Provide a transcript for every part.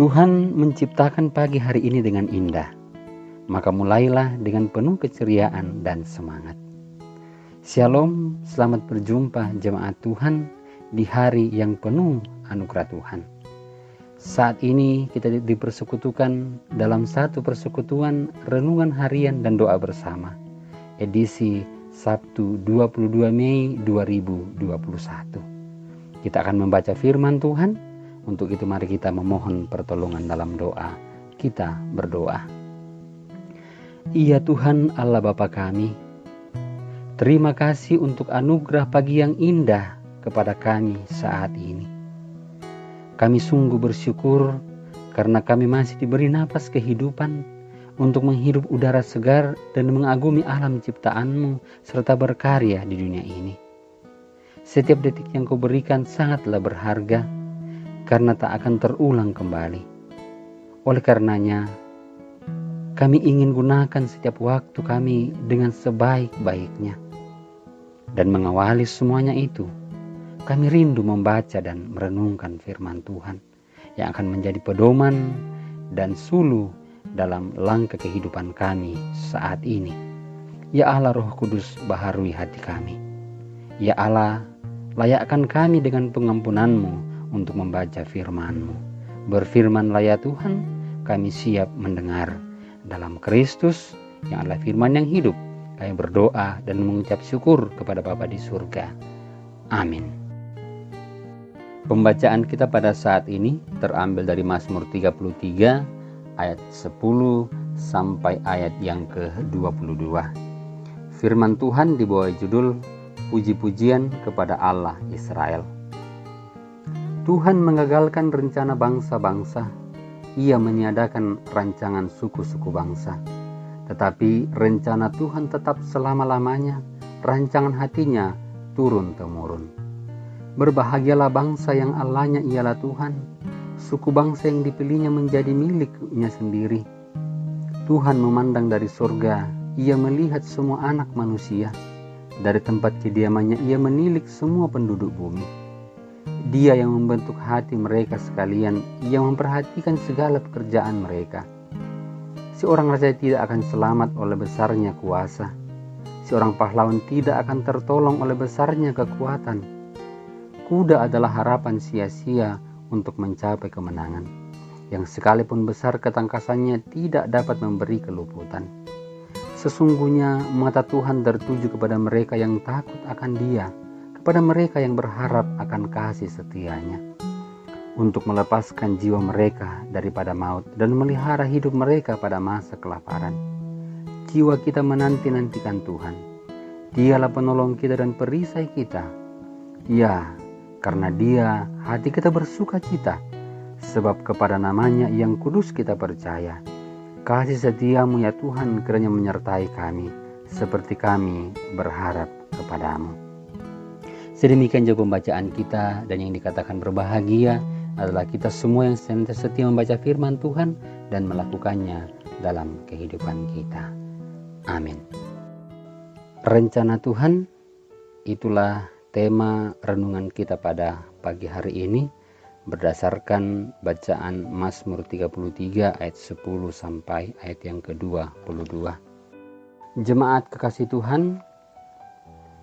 Tuhan menciptakan pagi hari ini dengan indah, maka mulailah dengan penuh keceriaan dan semangat. Shalom, selamat berjumpa jemaat Tuhan di hari yang penuh anugerah Tuhan. Saat ini kita dipersekutukan dalam satu persekutuan renungan harian dan doa bersama, edisi Sabtu 22 Mei 2021. Kita akan membaca firman Tuhan. Untuk itu mari kita memohon pertolongan dalam doa. Kita berdoa. Ya Tuhan Allah Bapa kami, terima kasih untuk anugerah pagi yang indah kepada kami saat ini. Kami sungguh bersyukur karena kami masih diberi napas kehidupan untuk menghirup udara segar dan mengagumi alam ciptaan-Mu serta berkarya di dunia ini. Setiap detik yang Kau berikan sangatlah berharga karena tak akan terulang kembali. Oleh karenanya, kami ingin gunakan setiap waktu kami dengan sebaik-baiknya. Dan mengawali semuanya itu, kami rindu membaca dan merenungkan firman Tuhan yang akan menjadi pedoman dan suluh dalam langkah kehidupan kami saat ini. Ya Allah Roh Kudus, baharui hati kami. Ya Allah, layakkan kami dengan pengampunan-Mu untuk membaca firman-Mu. Berfirmanlah ya Tuhan, kami siap mendengar. Dalam Kristus yang adalah firman yang hidup, kami berdoa dan mengucap syukur kepada Bapa di surga. Amin. Pembacaan kita pada saat ini terambil dari Mazmur 33 ayat 10 sampai ayat yang ke-22. Firman Tuhan di bawah judul Puji-pujian kepada Allah Israel. Tuhan mengagalkan rencana bangsa-bangsa, Ia meniadakan rancangan suku-suku bangsa. Tetapi rencana Tuhan tetap selama-lamanya, rancangan hatinya turun-temurun. Berbahagialah bangsa yang Allahnya ialah Tuhan, suku bangsa yang dipilihnya menjadi miliknya sendiri. Tuhan memandang dari surga, Ia melihat semua anak manusia. Dari tempat kediamannya Ia menilik semua penduduk bumi. Dia yang membentuk hati mereka sekalian, Ia memperhatikan segala pekerjaan mereka. Seorang raja tidak akan selamat oleh besarnya kuasa. Seorang pahlawan tidak akan tertolong oleh besarnya kekuatan. Kuda adalah harapan sia-sia untuk mencapai kemenangan, yang sekalipun besar ketangkasannya tidak dapat memberi keluputan. Sesungguhnya mata Tuhan tertuju kepada mereka yang takut akan Dia, kepada mereka yang berharap akan kasih setianya, untuk melepaskan jiwa mereka daripada maut dan melihara hidup mereka pada masa kelaparan. Jiwa kita menanti-nantikan Tuhan. Dialah penolong kita dan perisai kita. Ya, karena Dia hati kita bersuka cita, sebab kepada namanya yang kudus kita percaya. Kasih setiamu ya Tuhan kiranya menyertai kami, seperti kami berharap kepadamu. Sedemikian juga pembacaan kita, dan yang dikatakan berbahagia adalah kita semua yang senantiasa setia membaca firman Tuhan dan melakukannya dalam kehidupan kita. Amin. Rencana Tuhan, itulah tema renungan kita pada pagi hari ini, berdasarkan bacaan Mazmur 33 ayat 10 sampai ayat yang ke-22. Jemaat kekasih Tuhan,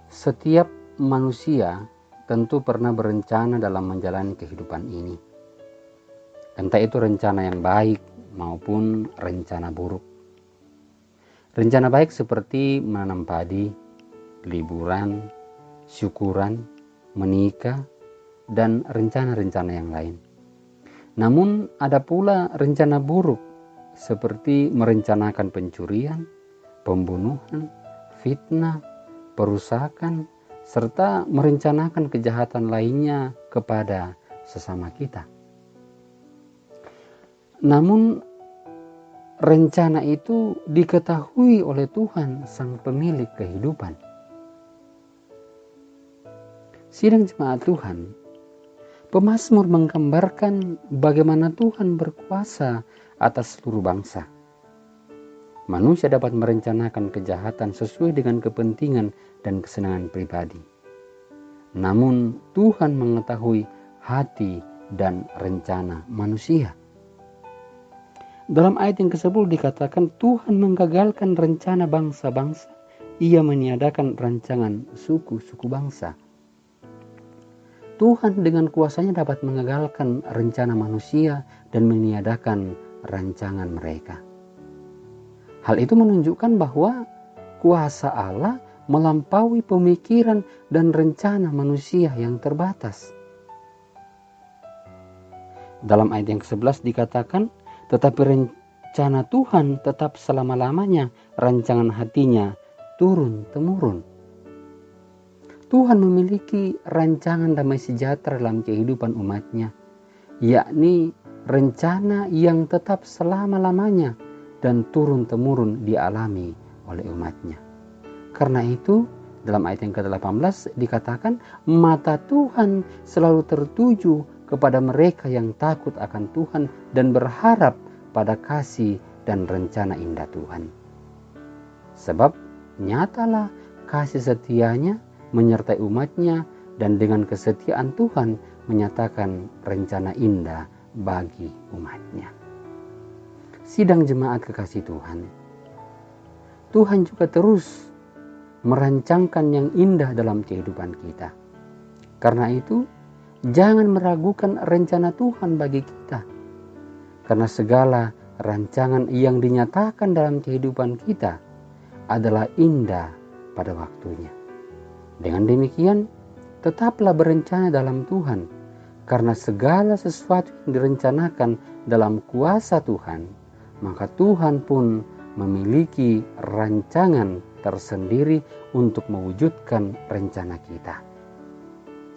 setiap manusia tentu pernah berencana dalam menjalani kehidupan ini. Entah itu rencana yang baik maupun rencana buruk. Rencana baik seperti menanam padi, liburan, syukuran, menikah, dan rencana-rencana yang lain. Namun ada pula rencana buruk seperti merencanakan pencurian, pembunuhan, fitnah, perusakan, serta merencanakan kejahatan lainnya kepada sesama kita. Namun rencana itu diketahui oleh Tuhan sang pemilik kehidupan. Sidang jemaat Tuhan, pemazmur menggambarkan bagaimana Tuhan berkuasa atas seluruh bangsa. Manusia dapat merencanakan kejahatan sesuai dengan kepentingan dan kesenangan pribadi. Namun Tuhan mengetahui hati dan rencana manusia. Dalam ayat yang ke-10 dikatakan Tuhan menggagalkan rencana bangsa-bangsa. Ia meniadakan rancangan suku-suku bangsa. Tuhan dengan kuasanya dapat mengagalkan rencana manusia dan meniadakan rancangan mereka. Hal itu menunjukkan bahwa kuasa Allah melampaui pemikiran dan rencana manusia yang terbatas. Dalam ayat yang ke-11 dikatakan, tetapi rencana Tuhan tetap selama-lamanya, rancangan hatinya turun-temurun. Tuhan memiliki rancangan damai sejahtera dalam kehidupan umatnya, yakni rencana yang tetap selama-lamanya dan turun-temurun dialami oleh umatnya. Karena itu, dalam ayat yang ke-18 dikatakan, mata Tuhan selalu tertuju kepada mereka yang takut akan Tuhan dan berharap pada kasih dan rencana indah Tuhan. Sebab nyatalah kasih setianya menyertai umatnya, dan dengan kesetiaan Tuhan menyatakan rencana indah bagi umatnya. Sidang jemaat kekasih Tuhan, Tuhan juga terus merancangkan yang indah dalam kehidupan kita. Karena itu, jangan meragukan rencana Tuhan bagi kita. Karena segala rancangan yang dinyatakan dalam kehidupan kita adalah indah pada waktunya. Dengan demikian, tetaplah berencana dalam Tuhan, karena segala sesuatu yang direncanakan dalam kuasa Tuhan, maka Tuhan pun memiliki rancangan tersendiri untuk mewujudkan rencana kita.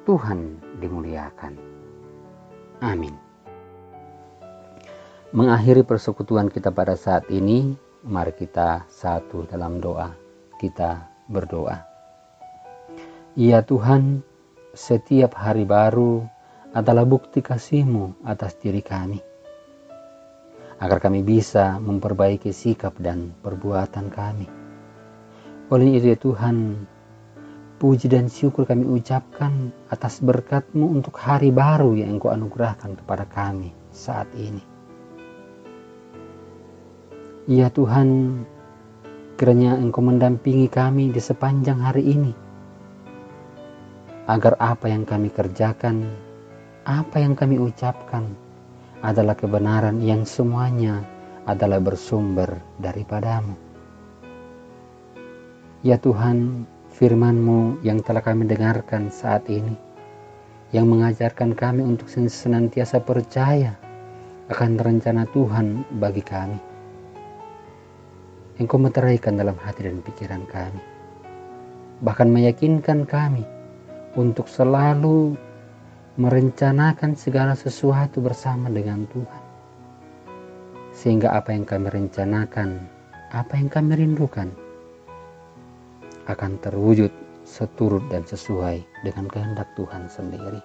Tuhan dimuliakan. Amin. Mengakhiri persekutuan kita pada saat ini, mari kita satu dalam doa. Kita berdoa. Ya Tuhan, setiap hari baru adalah bukti kasih-Mu atas diri kami, agar kami bisa memperbaiki sikap dan perbuatan kami. Oleh itu ya Tuhan, puji dan syukur kami ucapkan atas berkat-Mu untuk hari baru yang Engkau anugerahkan kepada kami saat ini. Ya Tuhan, kiranya Engkau mendampingi kami di sepanjang hari ini, agar apa yang kami kerjakan, apa yang kami ucapkan adalah kebenaran yang semuanya adalah bersumber daripada-Mu. Ya Tuhan, firman-Mu yang telah kami dengarkan saat ini, yang mengajarkan kami untuk senantiasa percaya akan rencana Tuhan bagi kami. Engkau meteraikan dalam hati dan pikiran kami, bahkan meyakinkan kami untuk selalu merencanakan segala sesuatu bersama dengan Tuhan. Sehingga apa yang kami rencanakan, apa yang kami rindukan, akan terwujud seturut dan sesuai dengan kehendak Tuhan sendiri.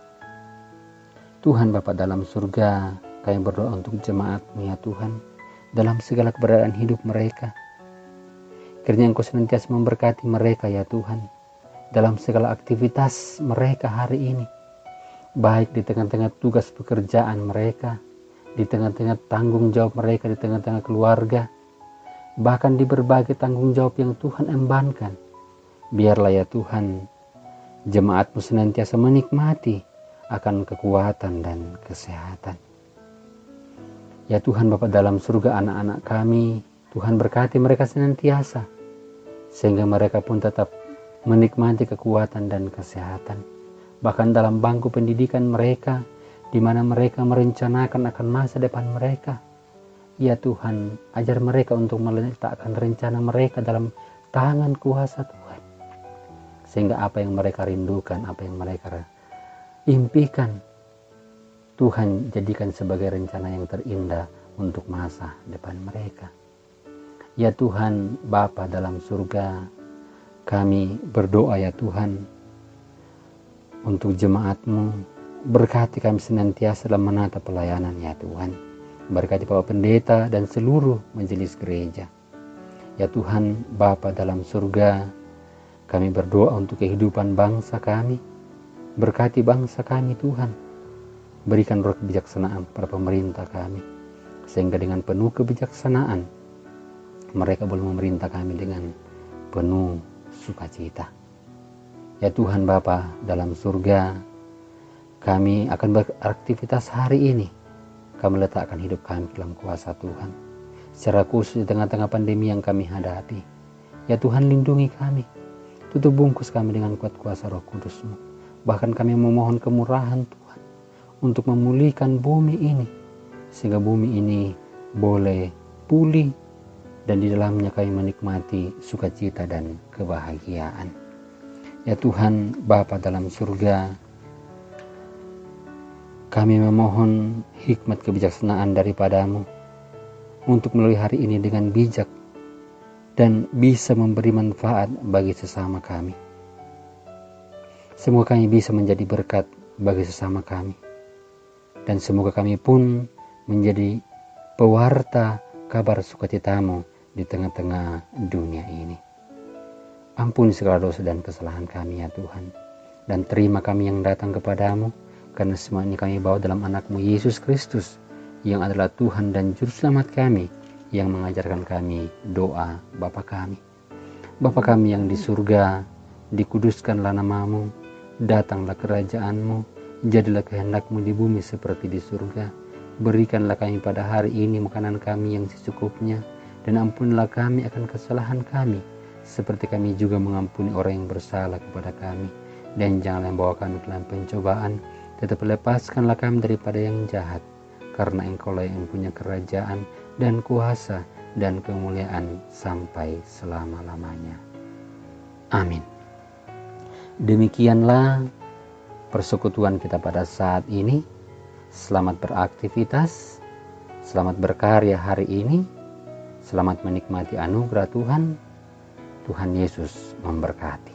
Tuhan Bapa dalam surga, kami berdoa untuk jemaat-Mu ya Tuhan, dalam segala keberadaan hidup mereka. Kiranya Engkau senantiasa memberkati mereka ya Tuhan, dalam segala aktivitas mereka hari ini, baik di tengah-tengah tugas pekerjaan mereka, di tengah-tengah tanggung jawab mereka, di tengah-tengah keluarga, bahkan di berbagai tanggung jawab yang Tuhan embankan. Biarlah ya Tuhan, jemaat-Mu senantiasa menikmati akan kekuatan dan kesehatan. Ya Tuhan Bapa dalam surga, anak-anak kami, Tuhan berkati mereka senantiasa, sehingga mereka pun tetap menikmati kekuatan dan kesehatan. Bahkan dalam bangku pendidikan mereka, di mana mereka merencanakan akan masa depan mereka. Ya Tuhan, ajar mereka untuk meletakkan rencana mereka dalam tangan kuasa Tuhan. Sehingga apa yang mereka rindukan, apa yang mereka impikan, Tuhan jadikan sebagai rencana yang terindah untuk masa depan mereka. Ya Tuhan, Bapa dalam surga, kami berdoa ya Tuhan, untuk jemaat-Mu, berkati kami senantiasa dalam menata pelayanan ya Tuhan. Berkati Bapak Pendeta dan seluruh majelis gereja. Ya Tuhan, Bapa dalam surga, kami berdoa untuk kehidupan bangsa kami. Berkati bangsa kami Tuhan. Berikan roh kebijaksanaan pada pemerintah kami, sehingga dengan penuh kebijaksanaan mereka boleh memerintah kami dengan penuh sukacita. Ya Tuhan Bapa dalam surga, kami akan beraktivitas hari ini. Kami letakkan hidup kami dalam kuasa Tuhan, secara khusus di tengah-tengah pandemi yang kami hadapi. Ya Tuhan, lindungi kami, tutup bungkus kami dengan kuat kuasa Roh Kudus-Mu. Bahkan kami memohon kemurahan Tuhan untuk memulihkan bumi ini, sehingga bumi ini boleh pulih dan di dalamnya kami menikmati sukacita dan kebahagiaan. Ya Tuhan Bapa dalam surga, kami memohon hikmat kebijaksanaan daripada-Mu untuk melalui hari ini dengan bijak dan bisa memberi manfaat bagi sesama kami. Semoga kami bisa menjadi berkat bagi sesama kami, dan semoga kami pun menjadi pewarta kabar sukacita-Mu di tengah-tengah dunia ini. Ampuni segala dosa dan kesalahan kami ya Tuhan, dan terima kami yang datang kepadamu, karena semua ini kami bawa dalam anak-Mu Yesus Kristus, yang adalah Tuhan dan Juru Selamat kami, yang mengajarkan kami doa Bapa kami. Bapa kami yang di surga, dikuduskanlah nama-Mu, datanglah kerajaan-Mu, jadilah kehendak-Mu di bumi seperti di surga. Berikanlah kami pada hari ini makanan kami yang secukupnya, dan ampunilah kami akan kesalahan kami, seperti kami juga mengampuni orang yang bersalah kepada kami. Dan janganlah membawa kami ke dalam pencobaan, tetapi lepaskanlah kami daripada yang jahat, karena Engkau-lah yang punya kerajaan dan kuasa dan kemuliaan sampai selama-lamanya. Amin. Demikianlah persekutuan kita pada saat ini. Selamat beraktivitas, selamat berkarya hari ini, selamat menikmati anugerah Tuhan. Tuhan Yesus memberkati.